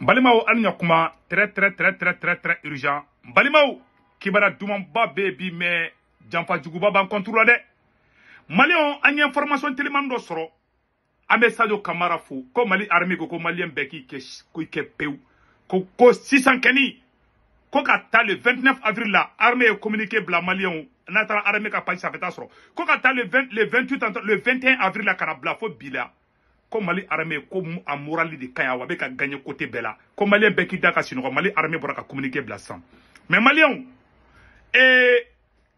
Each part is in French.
Balimao Alnyakuma, très urgent. Balimao, Kibara Dumamba baby, mais Jampa Djouba ban contrôle de. Malion, a une information tellement d'osro. Ame Sadio Kamara fou, comme Mali armée, ko Malien Beki, ke peu. Ko 600 Keni. Ko kata le 29 avril là, armée communiqué bla Malion. Natara armée ka pas ça fait asro. Ko kata le 21 avril là, kana bla fo bila. Comme Mali armée comme a morali de Kayawa avec a gagné côté Bella. Comme Mali Beki Daka Sino, Mali armée pour communiquer blassan. Mais Malion,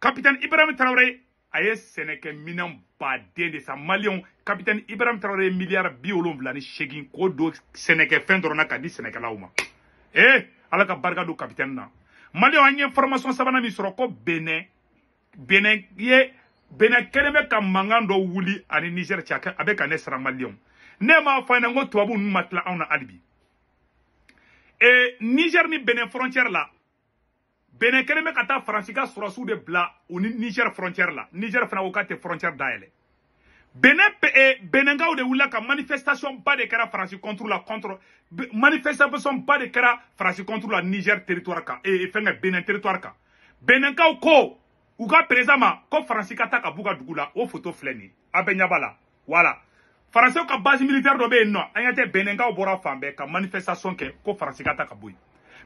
capitaine Ibrahim Traoré, aye Sénégal minant badé de sa Malion, capitaine Ibrahim Traoré milliard biolom blani shegin kodo Sénégal fin d'orona kadi Sénégal lauma. Alors que barga do capitaine na. Malion a une information savana mi soroko Benin keleme ka mangando wuli ani Niger tchaka avec un esra Malion. Nema fayna ngo tuabu matla ona alibi. Niger ni Benin frontière là. Benin keleme kata Francika surasu de bla ou Niger frontière là. Niger fana okate frontière daele. Benin ga de wula ka manifestation pas de kara France contre manifestation pas de kara France contre la Niger territoire ka fenga Benin territoire ka. Benin ka ko uga présama ko Francika ta ka buga dugula o photo fleni abenyabala. Voilà. Français ka base militaire do be no anyate Benenga obora fambe ka manifestation ke ko France kata ka boy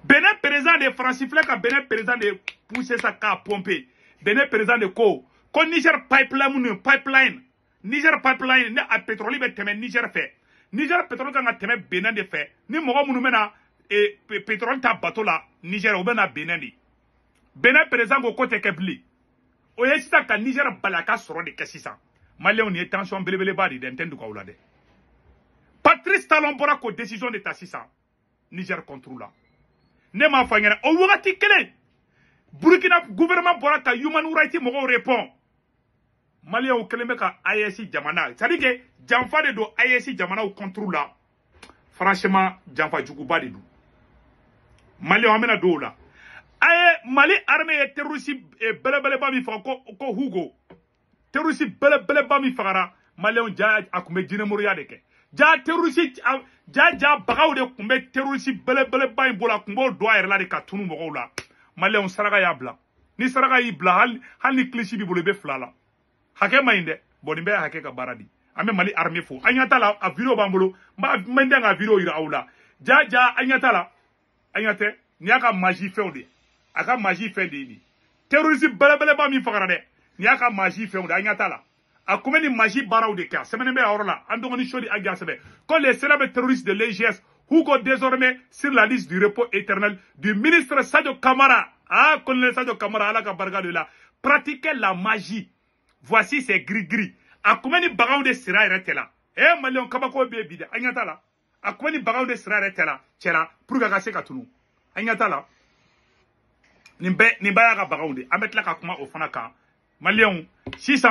Benin président de France fle ka Benin président de pousser sa ka pomper Benin président de ko Niger pipeline Niger pipeline ne a pétrole be teme Niger fait Niger pétrole ka teme Benin de fait ni mogo munu mena pétrole ta bateau là Niger o bena Benin di Benin président go côté kebli o yesita ka Niger balaka soro de kesisa Malien ni tension belebele badi d'entendre quoi oulade. Patrice Talon bora ko décision de Tassisa. Niger contrôle là. Ne ma fangena o wagati kele. Burkina gouvernement bora ka human rights mo répond. Malien o keleme ka ISI jamana. C'est-à-dire que Jamfa de do ISI jamana au contrôle là. Franchement, Jamfa Djoukou badi do. Malien amena do là. Mali armée terroriste belebele ba mi fa ko Hugo. Terroriste bele ba mi fagara Malion ja akume dine moriya de ke ja terroriste ja bagaw de kumbe terroriste bele ba bola kumbo do ayer la de ka tunu mo la Malion saraga ya bla ni saraga yi bla hal ni klishi bi bolo be flala hake mainde boni be hake ka baradi ame Mali armée fo anyata la a video bambolo ma mende nga video ira awla ja anyata la anyate ni aka magie feunde aka magie feunde ni terroriste bele ba mi fagara de ni aka magie fait on anyata la a combien de magie barau de cas semaine be orla andongoni chodi agasebe quand les célèbres terroristes de l'EGS Hugo désormais sur la liste du repos éternel du ministre Sadio Kamara colonel Sadio Kamara ala ka barga de là pratiquer la magie voici c'est gris a combien de barau de sira rete là Malion kabako be bide anyata la a combien de barau de sira rete là tchela pour ga se katunu anyata la nimba ya ka barau de ametla ka kuma ofanaka Malion, 600,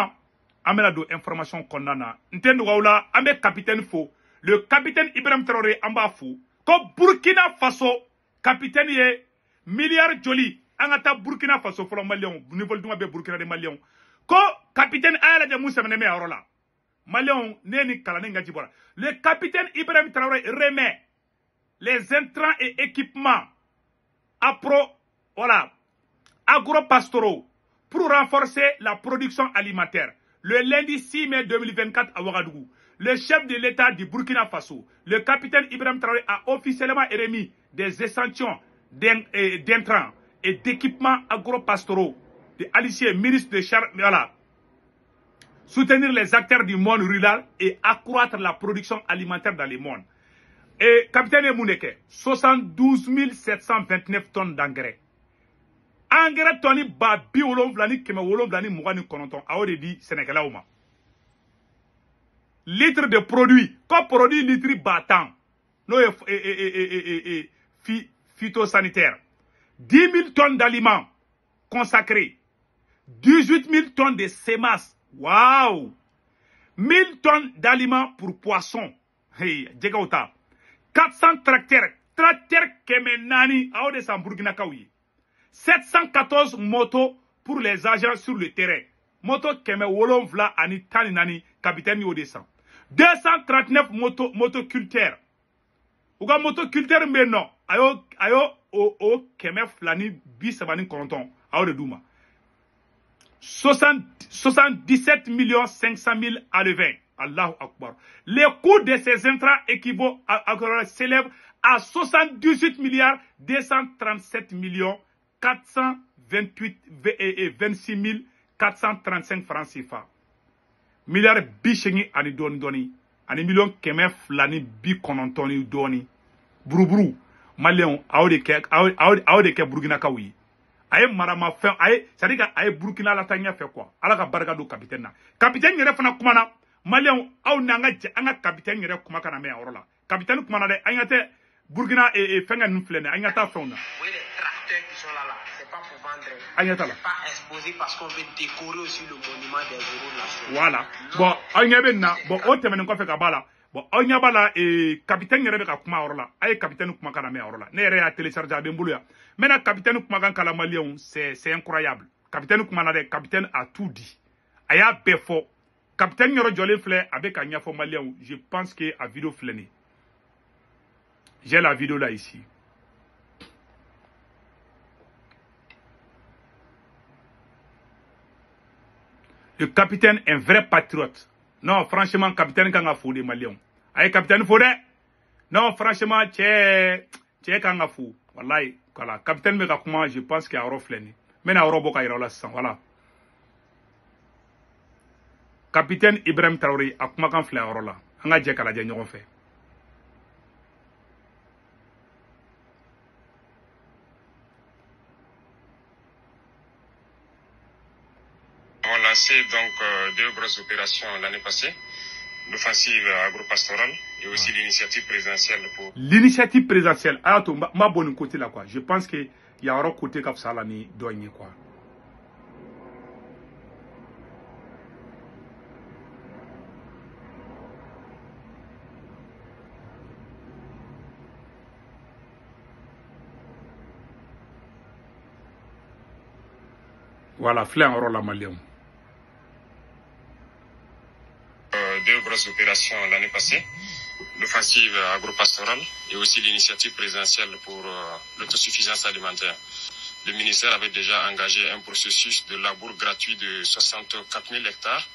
amena do information kondana. Ntendo waula, ambe capitaine faux. Le capitaine Ibrahim Traoré amba fou. Ko Burkina Faso, capitaine ye, milliard joli. Angata Burkina Faso, folo Malion. Niveau de Burkina de Malion. Ko capitaine Ayala de Moussa Meneme Arola. Malion, neni kalanenga jibora. Le capitaine Ibrahim Traoré remet les intrants et équipements agro-pastoraux pour renforcer la production alimentaire. Le lundi 6 mai 2024 à Ouagadougou, le chef de l'État du Burkina Faso, le capitaine Ibrahim Traoré, a officiellement remis des échantillons d'intrants et d'équipements agro-pastoraux de Alicier, ministre de voilà, soutenir les acteurs du monde rural et accroître la production alimentaire dans le monde. Et capitaine Mouneke, 72 729 tonnes d'engrais. Engrais toni ba bi wolonflani keme wolonflani mugani kononton a ode di Sénégalais ma litre de produit ko produit litre batan no phytosanitaire 10 000 tonnes d'aliments consacrés 18 000 tonnes de semences waouh 1000 tonnes d'aliments pour poissons hey djegauta 400 tracteurs kemenani a ode san Burkina Kawi 714 motos pour les agents sur le terrain. Moto keme wolonvla ani tani nani capitaine yo descend. 239 motoculteurs. uga motoculteur mbeno ayo o keme flani bi sabani konton ayo de duma 77 500 000 à le 20. Allahu Akbar. Les coûts de ces intrants équivaut s'élèvent à 78 milliards 237 millions 428 et 26 435 francs CFA. Milliards bichengi ani doni ani million keme flani bi konontoni doni. Brubru Malion awo de ke Burkina Kawi. Aye marama fin aye c'est-à-dire aye Burkina la tanya fait quoi ala ka barka do capitaine na capitaine yere fana kuma na Malion aw nanga anga capitaine yere kuma kana me awrola capitaine kuma na de anyate Burkina et fenga nflene anyata fauna oui les tracteurs qui sont là c'est pas pour vendre anyata là pas exposé parce qu'on veut décorer aussi le monument des héros nationaux voilà bon anyabe na bon o temene ko fe ka bala bon onyabala et capitaine yere be ka kuma awrola aye capitaine kuma kana me awrola ne yere ya télécharger be mbulu ya. Maintenant, capitaine Koumagan Kalamalion, c'est incroyable. Capitaine Koumanade, capitaine a tout dit. Aya Befo. Capitaine Yoro Jolé Flé avec Anya Malion. Je pense que a vidéo fléné. J'ai la vidéo là ici. Le capitaine est un vrai patriote. Non, franchement, capitaine Kanga Foudé Malion. Aye, capitaine Foudé. Non, franchement, c'est Kanga Fou. Wallahi. Voilà, capitaine Mega Kuma, je pense qu'il y a un reflet. Mais il y a un robot qui est là, voilà. Capitaine Ibrahim Traoré, a kuma kan flé là. On a dit qu'à la dernière fait. On a lancé donc 2 grosses opérations l'année passée. L'offensive agro-pastorale et aussi l'initiative présidentielle pour... L'initiative présidentielle, ma bonne côté là quoi. Je pense qu'il y a un côté comme ça là, ni douanier quoi. Voilà, flé en la Malion. 2 grosses opérations l'année passée, l'offensive agro-pastorale et aussi l'initiative présidentielle pour l'autosuffisance alimentaire. Le ministère avait déjà engagé un processus de labour gratuit de 64 000 hectares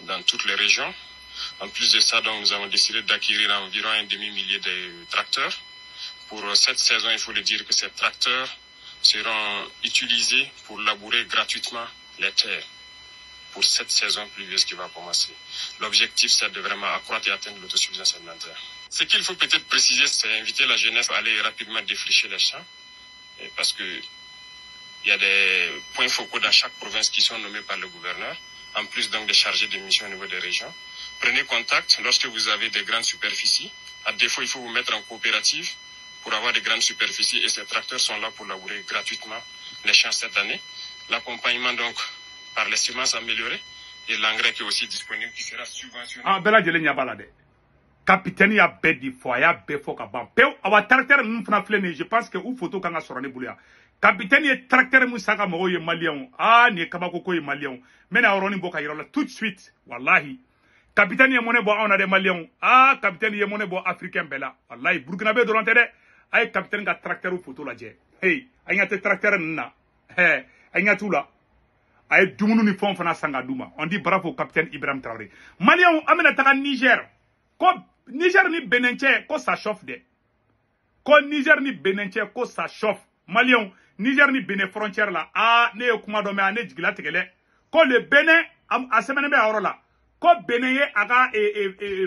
dans toutes les régions. En plus de ça, donc, nous avons décidé d'acquérir environ un demi-millier de tracteurs. Pour cette saison, il faut le dire que ces tracteurs seront utilisés pour labourer gratuitement les terres pour cette saison pluvieuse qui va commencer. L'objectif, c'est de vraiment accroître et atteindre l'autosuffisance alimentaire. Ce qu'il faut peut-être préciser, c'est inviter la jeunesse à aller rapidement défricher les champs, parce que il y a des points focaux dans chaque province qui sont nommés par le gouverneur, en plus donc des chargés de mission au niveau des régions. Prenez contact lorsque vous avez des grandes superficies. À défaut, il faut vous mettre en coopérative pour avoir des grandes superficies et ces tracteurs sont là pour labourer gratuitement les champs cette année. L'accompagnement donc par les semences améliorées et l'engrais qui est aussi disponible qui sera subventionné. Ah, bela jele nya balade. Capitaine ya bedi fo ya befo ka ban. Peu awa tracteur nous fana flene, je pense que ou photo kanga sorane bulia. Capitaine ye tracteur mu saka mo ye malien. Ah, ni kabako ko ye malien. Mena oroni boka yirola tout de suite. Wallahi. Capitaine ye mone bo on a des maliens. Ah, capitaine ye mone bo africain bela. Wallahi Burkinabé do lonté de. Ay capitaine ga tracteur ou photo la je. Hey, aynya te tracteur na. Hey, aynya tula. Aye dumunu ni fon fana sanga duma. On dit bravo capitaine Ibrahim Traoré. Malien amena taka Niger. Ko Niger ni Benenche ko ça chauffe de. Ko Niger ni Benenche ko ça chauffe. Malien Niger ni Benin frontière là. Ah ne kuma do me ane jigila tegele. Ko le Benin a semene be awrola. Ko Benin ye aga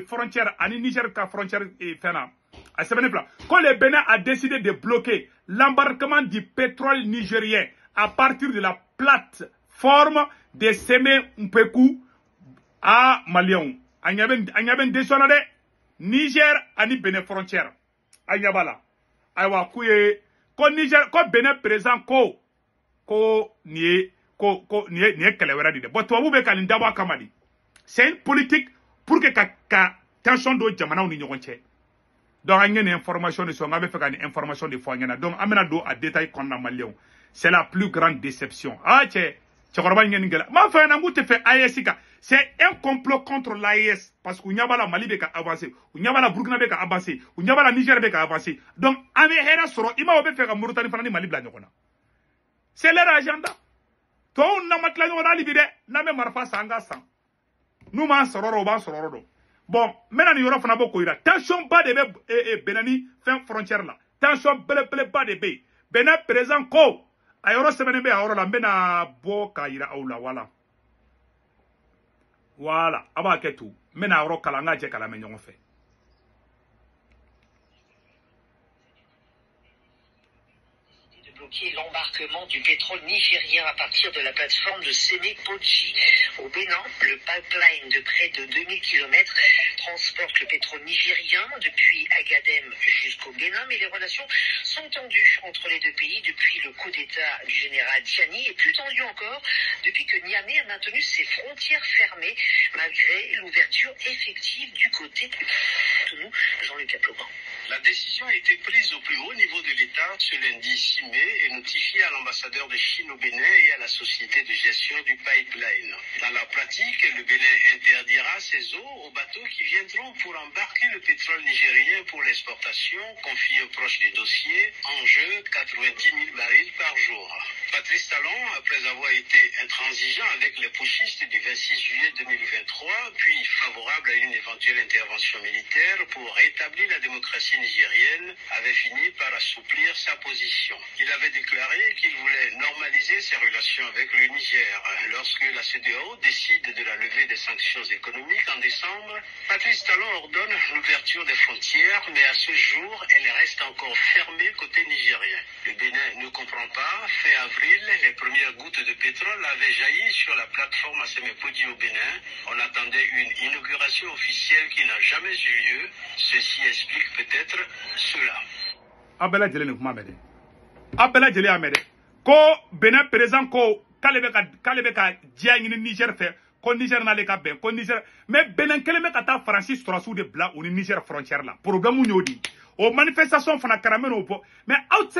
frontière ani Niger ka frontière fena. A semene pla. Ko le Benin a décidé de bloquer l'embarquement du pétrole nigérien à partir de la plateforme de Seme Mpeku à Malion. Anyaben desonade Niger ani Benin frontière. Anyabala. Aywa kuye ko Niger ko Benin présent ko nie kelewera dide. But wabu be kan ndawa kamadi. C'est une politique pour que ka tension do jamana ni ñogonche. Donc il y a une information de son avec une information de foi. Donc amena do à détail qu'on a Malion. C'est la plus grande déception. Ah tché korba ngeen ngela. Ma fa na ngute fe ayesika. C'est un complot contre l'AES. Parce qu'il n'y a pas la Mali qui a avancé. Il n'y a pas la Burkina qui a avancé. Il n'y a pas la Niger qui a avancé. Donc, Amérique soro, il m'a fait Mauritanie Fanani Mali Blagna. C'est leur agenda. Toi, on n'a pas de libéré. N'a même pas sanga sang. Nous m'en sororo, ban sororo. Bon, maintenant, il y aura beaucoup de tension pas de Benani, fin frontière là. Tension pas de B. Benin présent ko. Ayoro semaine be ayoro la mena bo kaira ou la wala. Voilà, aba ketu. Mena ayoro kalanga je kala menyon fait. L'embarquement du pétrole nigérien à partir de la plateforme de Sénépoji au Bénin. Le pipeline de près de 2000 km transporte le pétrole nigérien depuis Agadem jusqu'au Bénin, mais les relations sont tendues entre les deux pays depuis le coup d'État du général Tiani et plus tendues encore depuis que Niamey a maintenu ses frontières fermées malgré l'ouverture effective du côté de nous, Jean-Luc Aplogan. La décision a été prise au plus haut niveau de l'État ce lundi 6 mai et notifiée à l'ambassadeur de Chine au Bénin et à la société de gestion du pipeline. Dans la pratique, le Bénin interdira ses eaux aux bateaux qui viendront pour embarquer le pétrole nigérien pour l'exportation, confié aux proches des dossiers, enjeu 90 000 barils par jour. Patrice Talon, après avoir été intransigeant avec les putschistes du 26 juillet 2023, puis favorable à une éventuelle intervention militaire pour rétablir la démocratie nigérienne, avait fini par assouplir sa position. Il avait déclaré qu'il voulait normaliser ses relations avec le Niger. Lorsque la CEDEAO décide de la levée des sanctions économiques en décembre, Patrice Talon ordonne l'ouverture des frontières, mais à ce jour, elle reste encore fermée côté nigérien. Le Bénin ne comprend pas. Fin avril, les premières gouttes de pétrole avaient jailli sur la plateforme Sénépoji au Bénin. On attendait une inauguration officielle qui n'a jamais eu lieu. Ceci explique peut-être cela. Abela Djele ne kuma mede. Abela Djele amede. Ko Bénin présent ko kalebe ka dia ni Niger fait. Ko Niger na le ka ben. Ko Niger. Mais Bénin keleme ka ta Francis Trossou de bla ou Niger frontière là. Problème ou nyodi. Aux manifestations fana karameno opo. Mais out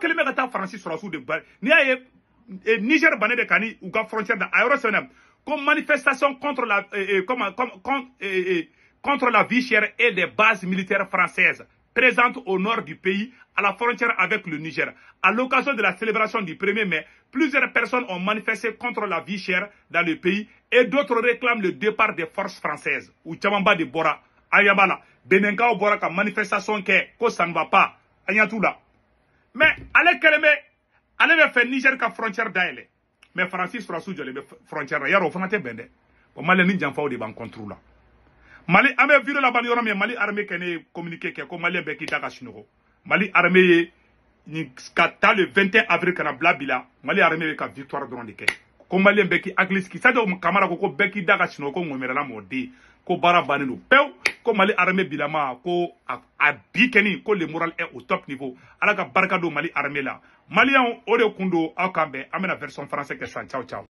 keleme ka ta Francis Trossou de bla. Ni aye Niger bané de kani ou ka frontière da aéro senem. Comme manifestation contre la vie chère et des bases militaires françaises présentes au nord du pays, à la frontière avec le Niger. À l'occasion de la célébration du 1er mai, plusieurs personnes ont manifesté contre la vie chère dans le pays et d'autres réclament le départ des forces françaises. Ou Tchamamba de Bora, Ayabala, Benenka ou Bora, manifestation que ça ne va pas, Ayatoula. Mais, allez, allez faire Niger ka frontière d'aile. Mais Francis Trossou de la frontière, yaro fanate bende. Pour mal ni janfa de ban contrôle là. Mali amé vidéo la bali mais Mali armée kene communiqué que Mali be kita ka shinoko. Mali armée ni kata le 21 avril kana blabila, Mali armée ka victoire dans de ke. Ko Mali be ki aglis ki sado kamara ko be ki daga shinoko ngomera la modi. Ko bara banenu pew ko Mali armée bilama ko a bikeni ko le moral est au top niveau. Ala ka barka do Mali armée là. Malien ode kundo akambe amena version française que ça ciao ciao.